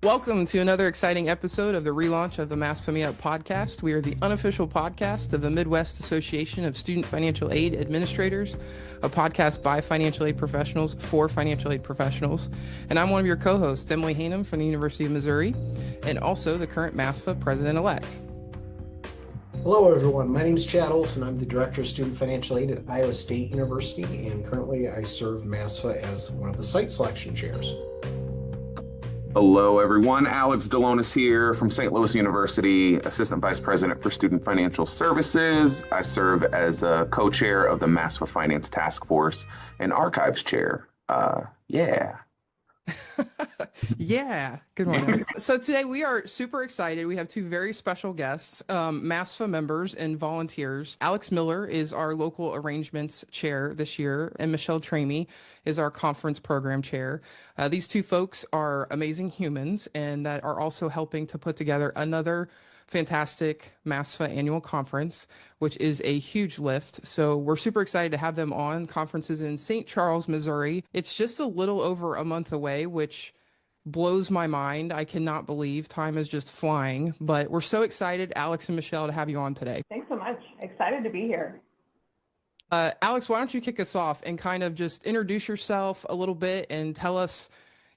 Welcome to another exciting episode of the relaunch of the MASFAAmeUP podcast. We are the unofficial podcast of the Midwest Association of Student Financial Aid Administrators, a podcast by financial aid professionals for financial aid professionals. And I'm one of your co-hosts, Emily Hanum from the University of Missouri, and also the current MASFAA president-elect. Hello, everyone. My name is Chad Olson. I'm the Director of Student Financial Aid at Iowa State University, and currently I serve MASFAA as one of the site selection chairs. Hello, everyone. Alex DeLonis here from St. Louis University, Assistant Vice President for Student Financial Services. I serve as a co-chair of the MASFAA Finance Task Force and Archives Chair. Yeah, good one. So today we are super excited. We have two very special guests, MASFAA members and volunteers. Alex Miller is our local arrangements chair this year, and Michelle Tramey is our conference program chair. These two folks are amazing humans and that are also helping to put together another fantastic MASFAA annual conference, which is a huge lift. So we're super excited to have them on. Conferences in St. Charles, Missouri. It's just a little over a month away, which blows my mind. I cannot believe time is just flying, but we're so excited, Alex and Michelle, to have you on today. Thanks so much. Excited to be here. Alex, why don't you kick us off and kind of just introduce yourself a little bit and tell us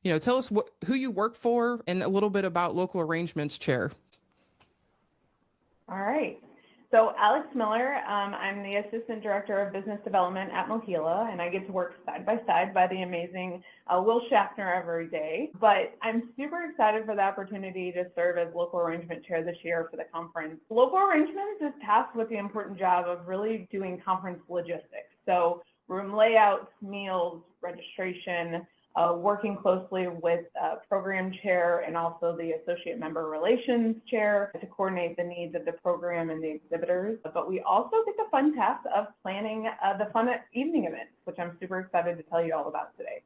who you work for and a little bit about local arrangements chair. All right. So Alex Miller, I'm the Assistant Director of Business Development at Mohila, and I get to work side by side by the amazing Will Schaffner every day. But I'm super excited for the opportunity to serve as local arrangement chair this year for the conference. Local arrangements is tasked with the important job of really doing conference logistics. So room layouts, meals, registration, working closely with program chair and also the associate member relations chair to coordinate the needs of the program and the exhibitors. But we also get the fun task of planning the fun evening events, which I'm super excited to tell you all about today.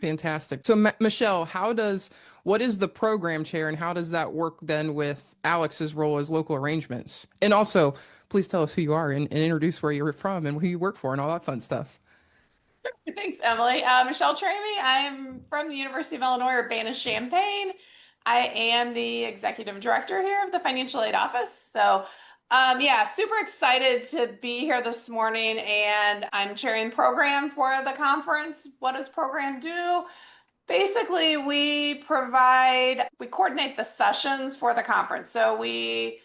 Fantastic. So Michelle, what is the program chair and how does that work then with Alex's role as local arrangements? And also, please tell us who you are and introduce where you're from and who you work for and all that fun stuff. Thanks, Emily. Michelle Tramey. I'm from the University of Illinois Urbana-Champaign. I am the executive director here of the financial aid office. So super excited to be here this morning, and I'm chairing program for the conference. What does program do? Basically, we coordinate the sessions for the conference. So we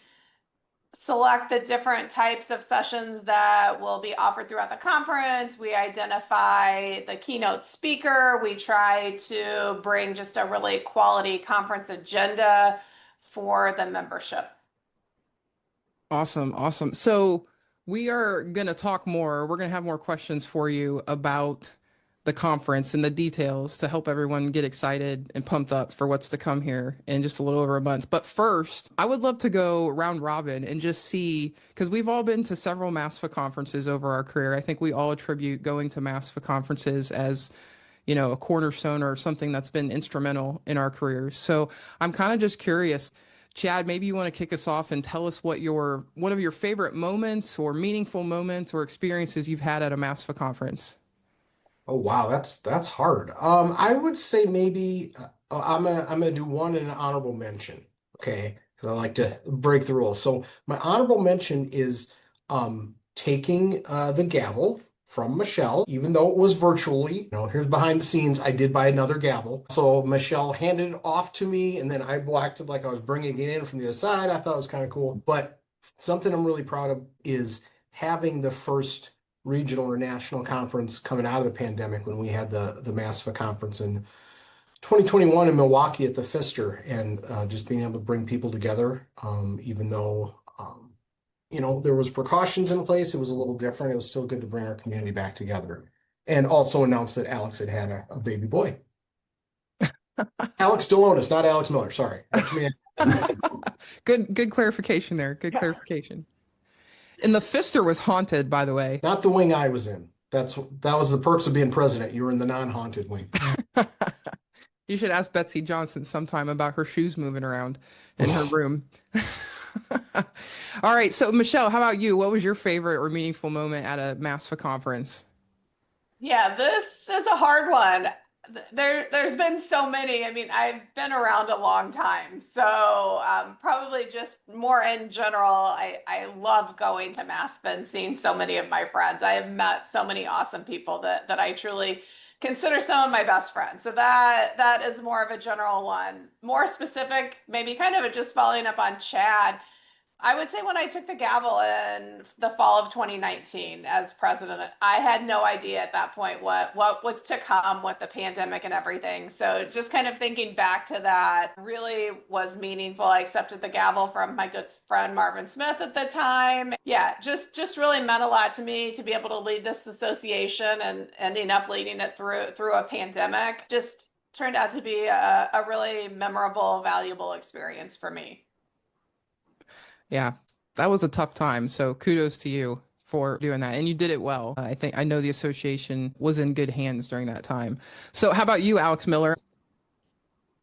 select the different types of sessions that will be offered throughout the conference. We identify the keynote speaker. We try to bring just a really quality conference agenda for the membership. Awesome. So we are going to talk more. We're going to have more questions for you about the conference and the details to help everyone get excited and pumped up for what's to come here in just a little over a month. But first, I would love to go round robin and just see, because we've all been to several MASFAA conferences over our career. I think we all attribute going to MASFAA conferences as, a cornerstone or something that's been instrumental in our careers. So I'm kind of just curious. Chad, maybe you want to kick us off and tell us one of your favorite moments or meaningful moments or experiences you've had at a MASFAA conference. Oh, wow, that's hard. I would say maybe I'm gonna do one in an honorable mention, okay? Because I like to break the rules. So my honorable mention is taking the gavel from Michelle, even though it was virtually. Here's behind the scenes. I did buy another gavel. So Michelle handed it off to me, and then I acted like I was bringing it in from the other side. I thought it was kind of cool. But something I'm really proud of is having the first regional or national conference coming out of the pandemic when we had the MASFAA conference in 2021 in Milwaukee at the Pfister, and just being able to bring people together, even though there was precautions in place. It was a little different. It was still good to bring our community back together, and also announce that Alex had a baby boy. Alex DeLonis, not Alex Miller. Sorry. Good clarification there. Good clarification. And the Pfister was haunted, by the way. Not the wing I was in. That was the perks of being president. You were in the non-haunted wing. You should ask Betsy Johnson sometime about her shoes moving around in her room. All right. So Michelle, how about you? What was your favorite or meaningful moment at a MASFAA conference? Yeah, this is a hard one. There's been so many. I mean, I've been around a long time, so probably just more in general. I love going to MASFAA and seeing so many of my friends. I have met so many awesome people that I truly consider some of my best friends. So that is more of a general one. More specific, maybe kind of just following up on Chad. I would say when I took the gavel in the fall of 2019 as president, I had no idea at that point what was to come with the pandemic and everything. So just kind of thinking back to that really was meaningful. I accepted the gavel from my good friend Marvin Smith at the time. Yeah, just really meant a lot to me to be able to lead this association and ending up leading it through a pandemic. Just turned out to be a really memorable, valuable experience for me. Yeah, that was a tough time. So kudos to you for doing that. And you did it well. I know the association was in good hands during that time. So how about you, Alex Miller?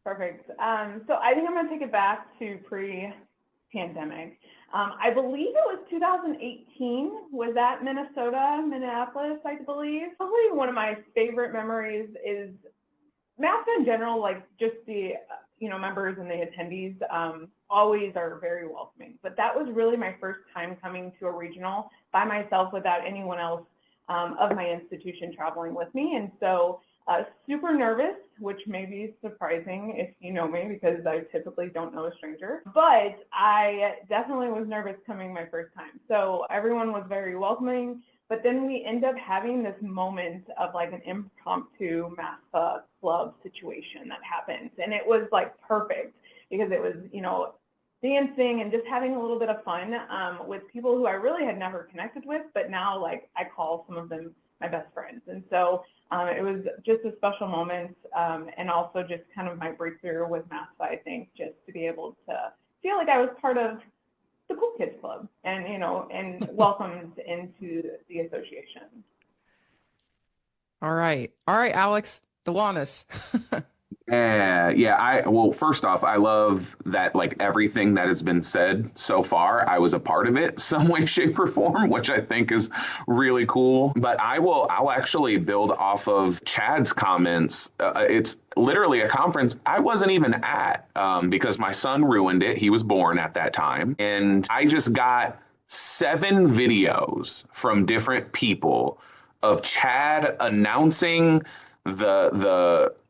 Perfect. So I think I'm going to take it back to pre-pandemic. I believe it was 2018. Was that Minneapolis, I believe. Probably one of my favorite memories is MASFAA in general, like just the members and the attendees always are very welcoming. But that was really my first time coming to a regional by myself without anyone else of my institution traveling with me. And so super nervous, which may be surprising if you know me because I typically don't know a stranger. But I definitely was nervous coming my first time. So everyone was very welcoming. But then we end up having this moment of like an impromptu MASFAA club situation that happens. And it was like perfect because it was, dancing and just having a little bit of fun with people who I really had never connected with, but now like I call some of them my best friends. And so it was just a special moment and also just kind of my breakthrough with MASFAA, I think, just to be able to feel like I was part of the Cool Kids Club and, and welcomed into the association. All right, Alex DeLonis. Well, first off, I love that like everything that has been said so far, I was a part of it some way, shape, or form, which I think is really cool. But I'll actually build off of Chad's comments. It's literally a conference I wasn't even at because my son ruined it. He was born at that time. And I just got 7 videos from different people of Chad announcing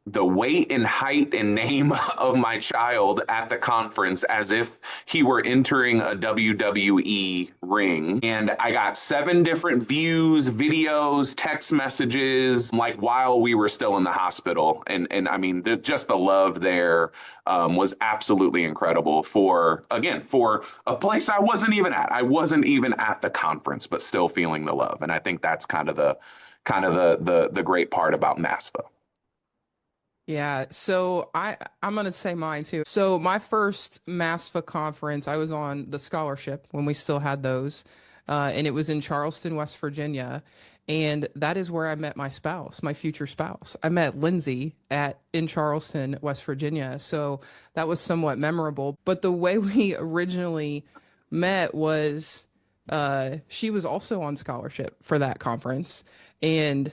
the weight and height and name of my child at the conference as if he were entering a WWE ring. And I got 7 different views, videos, text messages, like while we were still in the hospital. And I mean, just the love there was absolutely incredible for a place I wasn't even at. I wasn't even at the conference, but still feeling the love. And I think that's kind of the great part about MASFAA. Yeah, so I'm gonna say mine too. So my first MASFAA conference, I was on the scholarship when we still had those, and it was in Charleston, West Virginia, and that is where I met my spouse, my future spouse. I met Lindsay in Charleston, West Virginia, so that was somewhat memorable. But the way we originally met was she was also on scholarship for that conference, and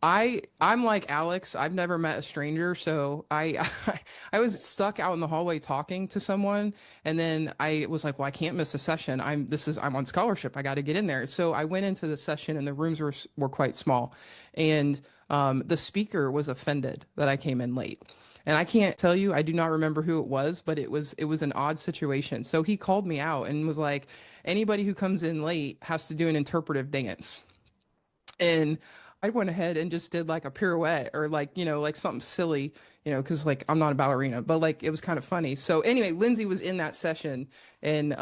I'm like Alex. I've never met a stranger, so I was stuck out in the hallway talking to someone, and then I was like, "Well, I can't miss a session. I'm on scholarship. I got to get in there." So I went into the session, and the rooms were quite small, and the speaker was offended that I came in late. And I can't tell you, I do not remember who it was, but it was an odd situation. So he called me out and was like, "Anybody who comes in late has to do an interpretive dance." And I went ahead and just did like a pirouette or like something silly, because like I'm not a ballerina, but like it was kind of funny. So anyway, Lindsay was in that session, and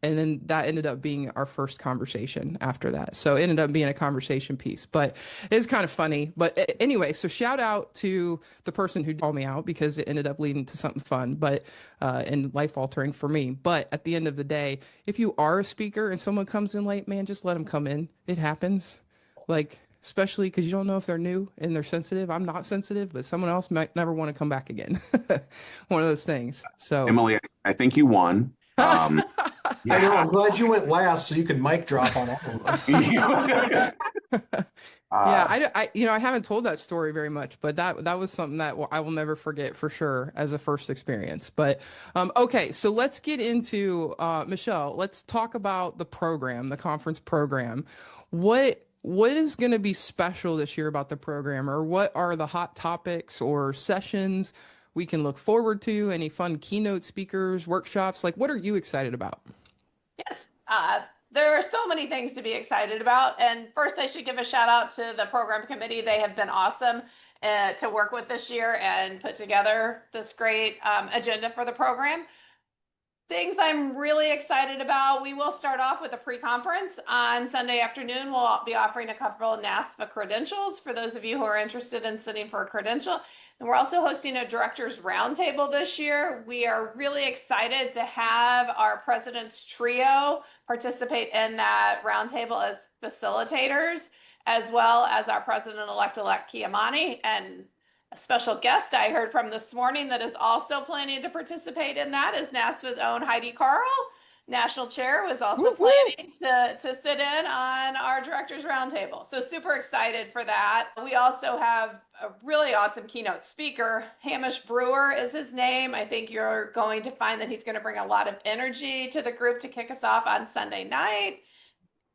then that ended up being our first conversation after that. So it ended up being a conversation piece, but it's kind of funny. But anyway, so shout out to the person who called me out because it ended up leading to something fun, but and life altering for me. But at the end of the day, if you are a speaker and someone comes in late, man, just let them come in. It happens. Like, especially because you don't know if they're new and they're sensitive. I'm not sensitive, but someone else might never want to come back again. One of those things. So Emily, I think you won. I know. I'm glad you went last so you could mic drop on all of us. Yeah, Uh, I haven't told that story very much, but that was something that I will never forget for sure as a first experience. But okay, so let's get into Michelle. Let's talk about the program, the conference program. What is going to be special this year about the program, or what are the hot topics or sessions we can look forward to? Any fun keynote speakers, workshops? Like, what are you excited about? Yes, there are so many things to be excited about. And first, I should give a shout out to the program committee. They have been awesome to work with this year and put together this great agenda for the program. Things I'm really excited about. We will start off with a pre-conference on Sunday afternoon. We'll be offering a couple of NASFAA credentials for those of you who are interested in sitting for a credential. And we're also hosting a directors roundtable this year. We are really excited to have our president's trio participate in that roundtable as facilitators, as well as our president-elect Kiamani, and a special guest I heard from this morning that is also planning to participate in that is NASFAA's own Heidi Carl. National Chair was also Woo woo! planning to sit in on our Directors Roundtable. So super excited for that. We also have a really awesome keynote speaker. Hamish Brewer is his name. I think you're going to find that he's going to bring a lot of energy to the group to kick us off on Sunday night.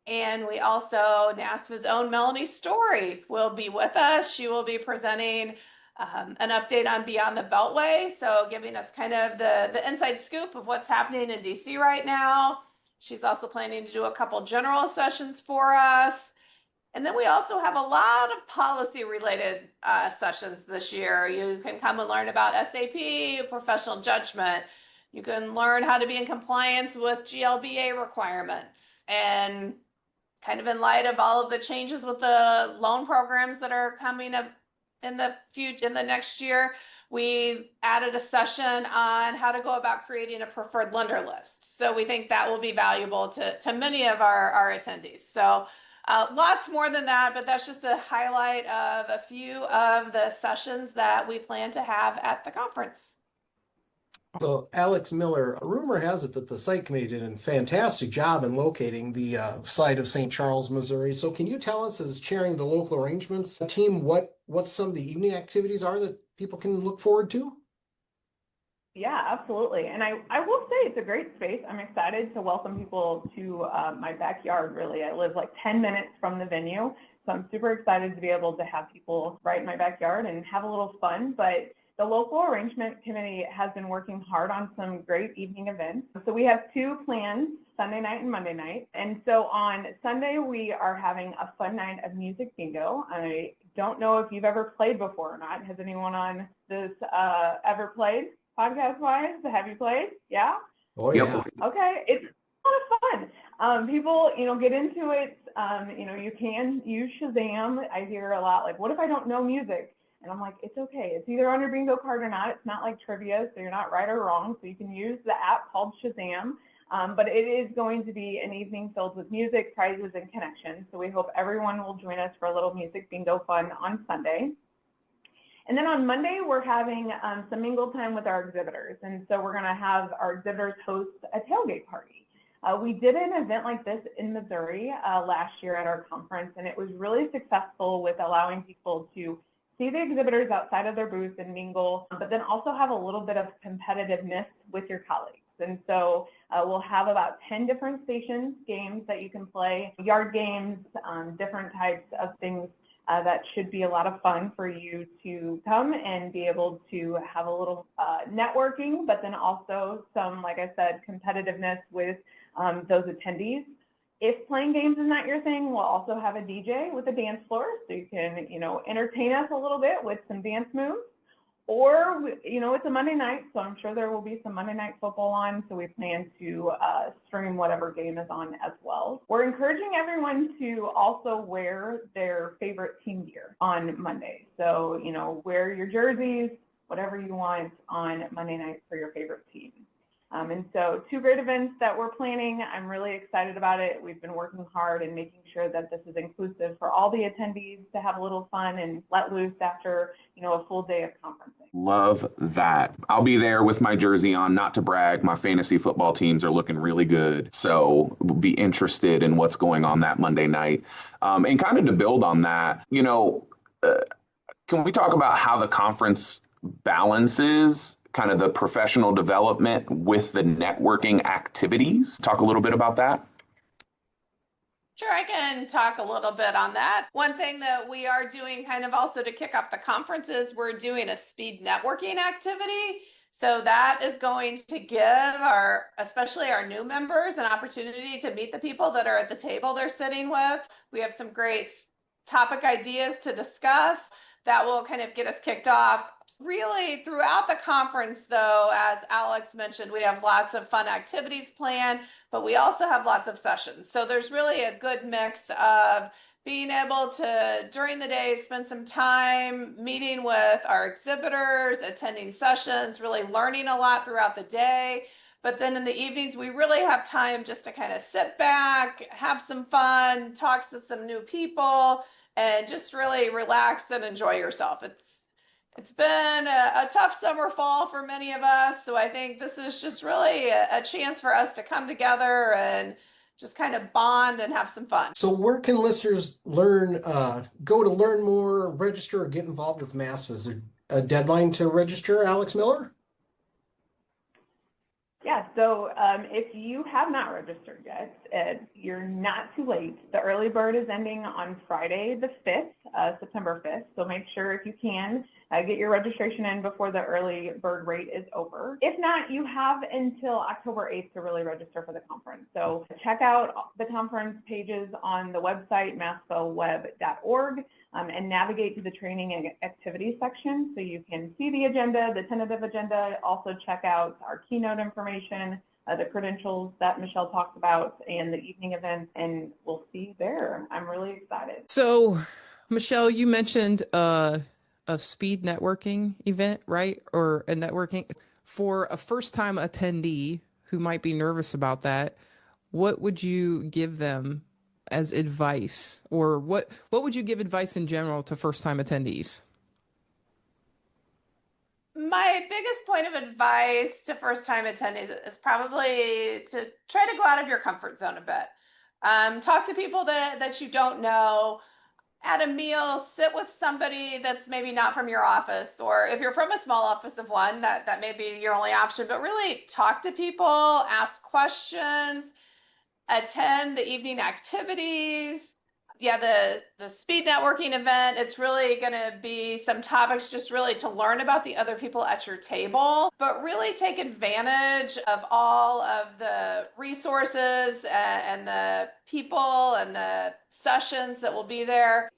And we also, NASFAA's own Melanie Story will be with us. She will be presenting an update on Beyond the Beltway, so giving us kind of the inside scoop of what's happening in DC right now. She's also planning to do a couple general sessions for us. And then we also have a lot of policy related sessions this year. You can come and learn about SAP, professional judgment. You can learn how to be in compliance with GLBA requirements. And kind of in light of all of the changes with the loan programs that are coming up in the next year, we added a session on how to go about creating a preferred lender list. So we think that will be valuable to many of our attendees. So lots more than that, but that's just a highlight of a few of the sessions that we plan to have at the conference. So, Alex Miller, rumor has it that the site committee did a fantastic job in locating the site of St. Charles, Missouri. So, can you tell us, as chairing the local arrangements team, what some of the evening activities are that people can look forward to? Yeah, absolutely. And I will say it's a great space. I'm excited to welcome people to my backyard, really. I live like 10 minutes from the venue. So I'm super excited to be able to have people right in my backyard and have a little fun. But the local arrangement committee has been working hard on some great evening events. So we have two planned, Sunday night and Monday night. And so on Sunday, we are having a fun night of music bingo. I don't know if you've ever played before or not. Has anyone on this ever played podcast-wise? Have you played? Yeah? Oh, yeah. Okay. It's a lot of fun. People, get into it. You can use Shazam. I hear a lot like, what if I don't know music? And I'm like, it's okay. It's either on your bingo card or not. It's not like trivia, so you're not right or wrong. So you can use the app called Shazam. But it is going to be an evening filled with music, prizes, and connections. So we hope everyone will join us for a little music bingo fun on Sunday. And then on Monday, we're having some mingle time with our exhibitors. And so we're going to have our exhibitors host a tailgate party. We did an event like this in Missouri last year at our conference, and it was really successful with allowing people to see the exhibitors outside of their booth and mingle, but then also have a little bit of competitiveness with your colleagues. And so we'll have about 10 different stations, games that you can play, yard games, different types of things that should be a lot of fun for you to come and be able to have a little networking, but then also some, like I said, competitiveness with those attendees. If playing games is not your thing, we'll also have a DJ with a dance floor, so you can, entertain us a little bit with some dance moves. Or, it's a Monday night, so I'm sure there will be some Monday night football on, so we plan to stream whatever game is on as well. We're encouraging everyone to also wear their favorite team gear on Monday. So, wear your jerseys, whatever you want on Monday night for your favorite team. And so 2 great events that we're planning. I'm really excited about it. We've been working hard and making sure that this is inclusive for all the attendees to have a little fun and let loose after, a full day of conferencing. Love that. I'll be there with my jersey on, not to brag. My fantasy football teams are looking really good. So we'll be interested in what's going on that Monday night. And kind of to build on that, can we talk about how the conference balances kind of the professional development with the networking activities? Talk a little bit about that. Sure, I can talk a little bit on that. One thing that we are doing kind of also to kick off the conference is we're doing a speed networking activity. So that is going to give especially our new members, an opportunity to meet the people that are at the table they're sitting with. We have some great topic ideas to discuss that will kind of get us kicked off. Really, throughout the conference, though, as Alex mentioned, we have lots of fun activities planned, but we also have lots of sessions. So there's really a good mix of being able to, during the day, spend some time meeting with our exhibitors, attending sessions, really learning a lot throughout the day. But then in the evenings, we really have time just to kind of sit back, have some fun, talk to some new people, and just really relax and enjoy yourself. It's been a tough summer, fall for many of us. So I think this is just really a chance for us to come together and just kind of bond and have some fun. So where can listeners go to learn more, register, or get involved with MASFAA? Is there a deadline to register, Alex Miller? Yeah, so if you have not registered yet, you're not too late. The early bird is ending on Friday the 5th, September 5th. So make sure if you can, get your registration in before the early bird rate is over. If not, you have until October 8th to really register for the conference. So check out the conference pages on the website, MASFAAweb.org, and navigate to the training and activities section so you can see the agenda, the tentative agenda. Also check out our keynote information, the credentials that Michelle talked about, and the evening events, and we'll see you there. I'm really excited. So, Michelle, you mentioned a speed networking event, right? Or a networking for a first-time attendee who might be nervous about that. What would you give them as advice, or what would you give advice in general to first-time attendees? My biggest point of advice to first-time attendees is probably to try to go out of your comfort zone a bit. Talk to people that you don't know. At a meal, sit with somebody that's maybe not from your office, or if you're from a small office of one, that may be your only option, but really talk to people, ask questions, attend the evening activities. Yeah, the speed networking event, it's really going to be some topics just really to learn about the other people at your table, but really take advantage of all of the resources and the people and the sessions that will be there.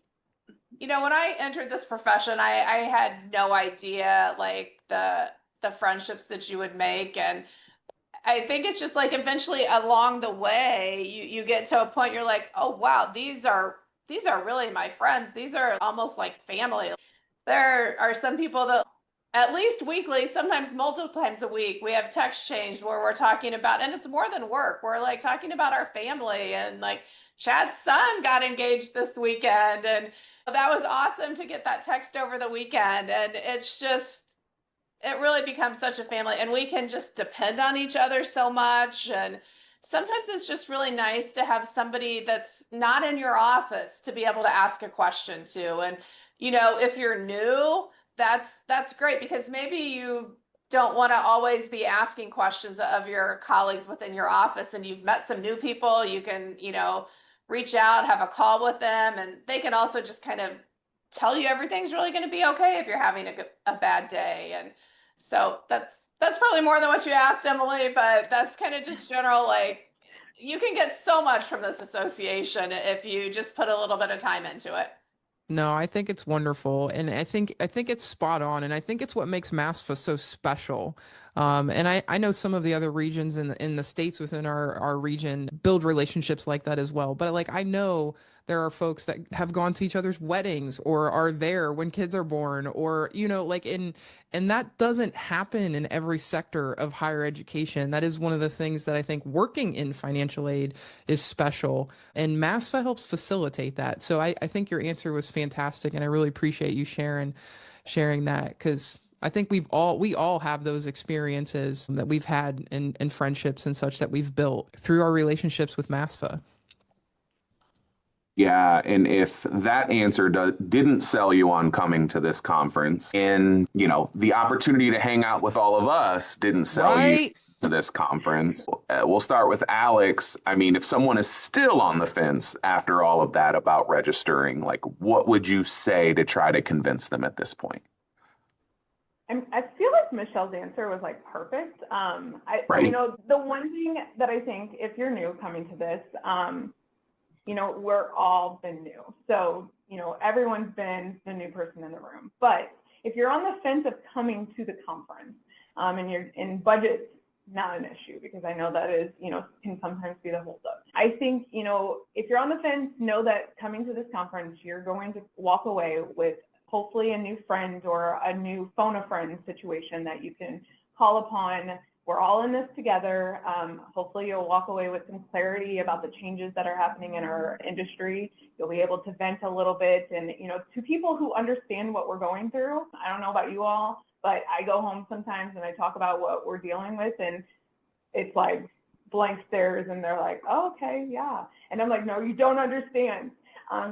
When I entered this profession, I had no idea like the friendships that you would make, and I think it's just like eventually along the way you get to a point you're like, oh wow, these are really my friends. These are almost like family. There are some people that at least weekly, sometimes multiple times a week, we have text change where we're talking about, and it's more than work. We're like talking about our family, and like Chad's son got engaged this weekend, and that was awesome to get that text over the weekend. And it really becomes such a family, and we can just depend on each other so much. And sometimes it's just really nice to have somebody that's not in your office to be able to ask a question to. And, if you're new, that's great, because maybe you don't want to always be asking questions of your colleagues within your office, and you've met some new people. You can, reach out, have a call with them, and they can also just kind of tell you everything's really going to be okay if you're having a bad day. And so that's probably more than what you asked, Emily, but that's kind of just general, like, you can get so much from this association if you just put a little bit of time into it. No, I think it's wonderful, and I think it's spot on, and I think it's what makes MASFAA so special. And I know some of the other regions in the states within our region build relationships like that as well. But like I know There are folks that have gone to each other's weddings or are there when kids are born, or, like and that doesn't happen in every sector of higher education. That is one of the things that I think working in financial aid is special, and MASFAA helps facilitate that. So I think your answer was fantastic, and I really appreciate you sharing that, because I think we all have those experiences that we've had in friendships and such that we've built through our relationships with MASFAA. Yeah, and if that answer didn't sell you on coming to this conference, and the opportunity to hang out with all of us didn't sell you to this conference, we'll start with Alex. I mean, if someone is still on the fence after all of that about registering, like, what would you say to try to convince them at this point? I feel like Michelle's answer was like perfect. Right. The one thing that I think, if you're new coming to this, we're all been new. So, everyone's been the new person in the room. But if you're on the fence of coming to the conference, and you're in budget's not an issue, because I know that is, can sometimes be the holdup. I think, if you're on the fence, know that coming to this conference, you're going to walk away with hopefully a new friend or a new phone a friend situation that you can call upon. We're all in this together. Hopefully you'll walk away with some clarity about the changes that are happening in our industry. You'll be able to vent a little bit, and, to people who understand what we're going through. I don't know about you all, but I go home sometimes and I talk about what we're dealing with, and it's like blank stares, and they're like, oh, okay, yeah. And I'm like, no, you don't understand.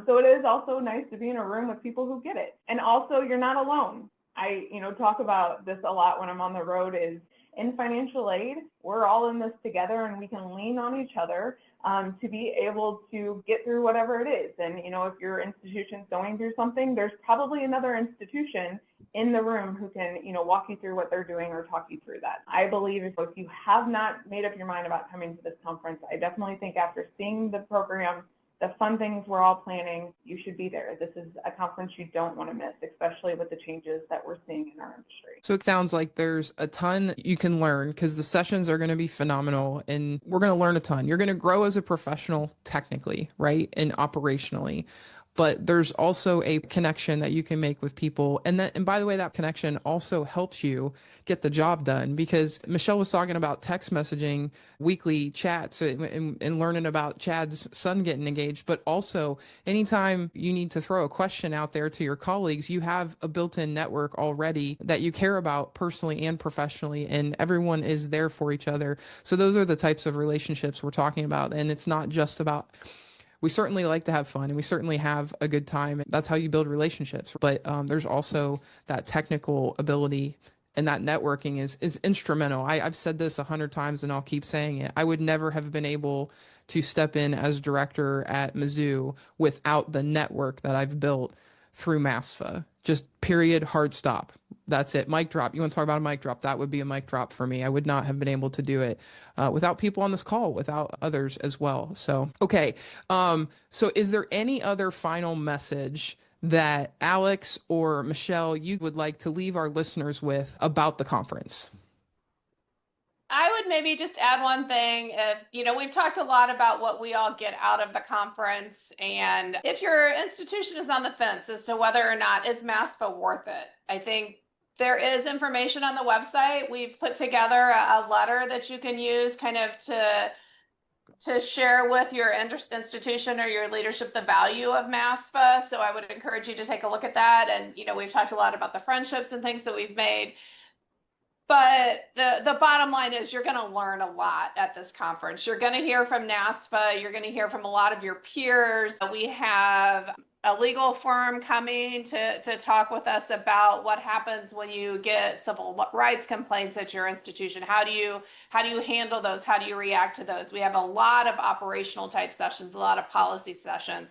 So it is also nice to be in a room with people who get it. And also, you're not alone. I, talk about this a lot when I'm on the road, is in financial aid, we're all in this together, and we can lean on each other to be able to get through whatever it is. And, if your institution's going through something, there's probably another institution in the room who can, walk you through what they're doing or talk you through that. I believe if you have not made up your mind about coming to this conference, I definitely think after seeing the program, the fun things we're all planning, you should be there. This is a conference you don't want to miss, especially with the changes that we're seeing in our industry. So it sounds like there's a ton you can learn, because the sessions are going to be phenomenal, and we're going to learn a ton. You're going to grow as a professional technically, right? And operationally. But there's also a connection that you can make with people. And by the way, that connection also helps you get the job done, because Michelle was talking about text messaging, weekly chats, and learning about Chad's son getting engaged. But also, anytime you need to throw a question out there to your colleagues, you have a built-in network already that you care about personally and professionally, and everyone is there for each other. So those are the types of relationships we're talking about. And it's not just about, we certainly like to have fun, and we certainly have a good time. That's how you build relationships. But there's also that technical ability, and that networking is instrumental. I've said this 100 times, and I'll keep saying it. I would never have been able to step in as director at Mizzou without the network that I've built through MASFAA. Just period, hard stop. That's it. Mic drop. You want to talk about a mic drop? That would be a mic drop for me. I would not have been able to do it without people on this call, without others as well. So, okay. So is there any other final message that Alex or Michelle, you would like to leave our listeners with about the conference? I would maybe just add one thing. If, we've talked a lot about what we all get out of the conference, and if your institution is on the fence as to whether or not is MASFAA worth it, I think there is information on the website. We've put together a letter that you can use kind of to share with your institution or your leadership the value of MASFAA. So I would encourage you to take a look at that. And, we've talked a lot about the friendships and things that we've made. But the bottom line is you're going to learn a lot at this conference. You're going to hear from NASFAA. You're going to hear from a lot of your peers. We have a legal firm coming to talk with us about what happens when you get civil rights complaints at your institution. How do you handle those? How do you react to those? We have a lot of operational type sessions, a lot of policy sessions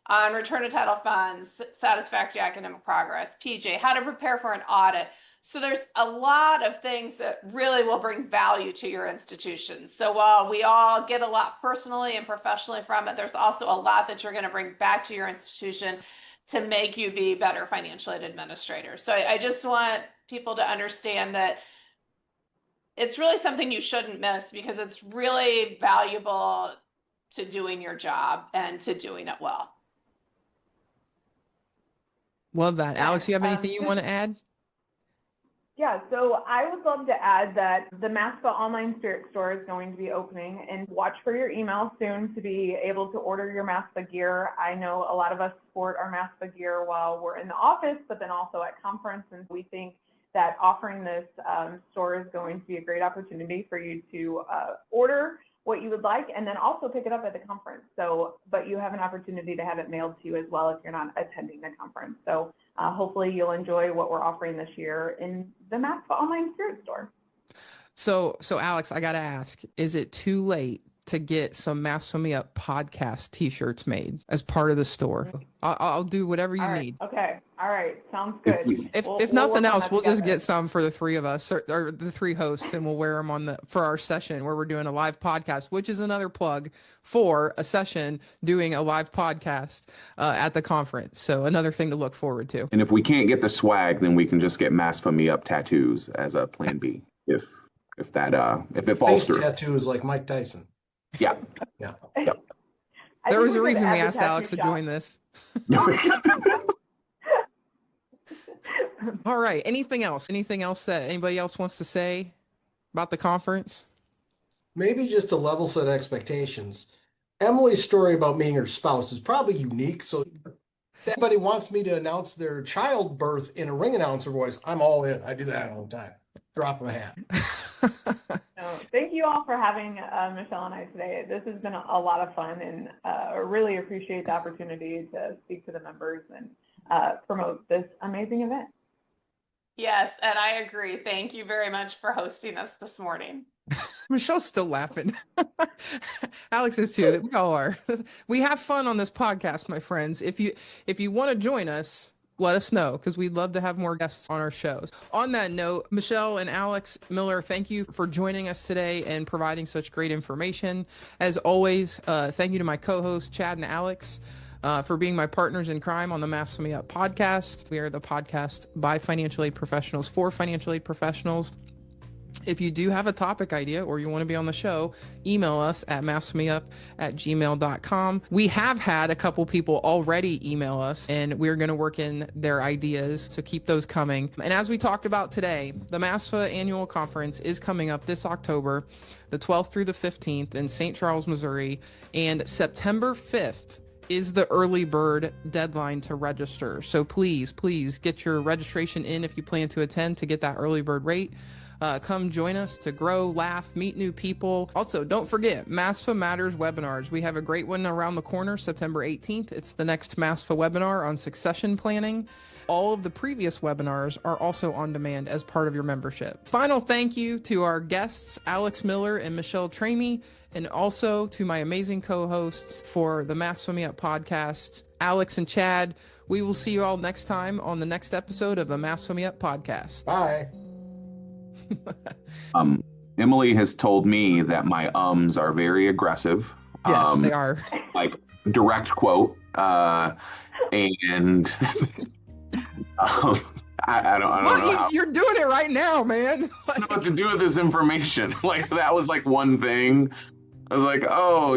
on return of title funds, satisfactory academic progress, PJ, how to prepare for an audit. So there's a lot of things that really will bring value to your institution. So while we all get a lot personally and professionally from it, there's also a lot that you're going to bring back to your institution to make you be better financial aid administrators. So I just want people to understand that it's really something you shouldn't miss, because it's really valuable to doing your job and to doing it well. Love that. Alex, you have anything you want to add? Yeah, so I would love to add that the MASFAA online spirit store is going to be opening, and watch for your email soon to be able to order your MASFAA gear. I know a lot of us sport our MASFAA gear while we're in the office, but then also at conference, and we think that offering this store is going to be a great opportunity for you to order what you would like and then also pick it up at the conference. So, but you have an opportunity to have it mailed to you as well if you're not attending the conference. So hopefully you'll enjoy what we're offering this year in the MASFAA online spirit store. So Alex, I got to ask, is it too late to get some MASFAAmeUP podcast t-shirts made as part of the store? I'll do whatever you need. Okay. All right. Sounds good. If nothing else, we'll just get some for the three of us or the three hosts, and we'll wear them for our session where we're doing a live podcast, which is another plug for a session doing a live podcast at the conference. So another thing to look forward to. And if we can't get the swag, then we can just get MASFAAmeUP tattoos as a plan B. If it falls through. Tattoos like Mike Tyson. Yeah. Yeah. Yep. There was a reason we asked Alex to join this. All right. Anything else? Anything else that anybody else wants to say about the conference? Maybe just to level set expectations. Emily's story about meeting her spouse is probably unique. So if anybody wants me to announce their childbirth in a ring announcer voice, I'm all in. I do that all the time. Drop of a hat. Thank you all for having Michelle and I today. This has been a lot of fun, and I really appreciate the opportunity to speak to the members and promote this amazing event. Yes, and I agree. Thank you very much for hosting us this morning. Michelle's still laughing. Alex is too. We all are. We have fun on this podcast, my friends. If you want to join us, let us know, because we'd love to have more guests on our shows. On that note, Michelle and Alex Miller, thank you for joining us today and providing such great information. As always, thank you to my co-hosts, Chad and Alex, for being my partners in crime on the MASFAAmeUP podcast. We are the podcast by financial aid professionals for financial aid professionals. If you do have a topic idea or you want to be on the show, email us at masfaaameup@gmail.com. We have had a couple people already email us, and we're going to work in their ideas, so keep those coming. And as we talked about today, the MASFAA annual conference is coming up this October, the 12th through the 15th in St. Charles, Missouri, and September 5th is the early bird deadline to register. So please get your registration in if you plan to attend to get that early bird rate. Come join us to grow, laugh, meet new people. Also, don't forget MASFAA Matters webinars. We have a great one around the corner, September 18th. It's the next MASFAA webinar on succession planning. All of the previous webinars are also on demand as part of your membership. Final thank you to our guests, Alex Miller and Michelle Tramey, and also to my amazing co-hosts for the MASFAAmeUP podcast, Alex and Chad. We will see you all next time on the next episode of the MASFAAmeUP podcast. Bye. Emily has told me that my ums are very aggressive. Yes, they are. Like direct quote. And I don't know. You're doing it right now, man. I don't know what to do with this information. Like that was like one thing. I was like, oh,